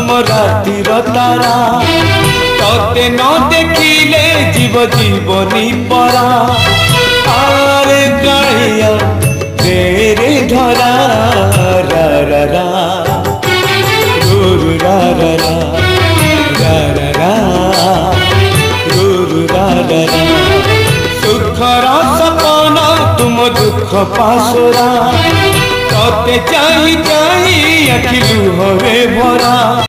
तुम रातिर तारा तते न देखिले जीव जीवनी परा आरे कालिया तेरे धरा रा रा रा गुरु रा रा रा रा रा रा गुरु रा रा रा सुखर सपन तुम दुख पासरा तते चाही चाही अखि लुहरे भरा।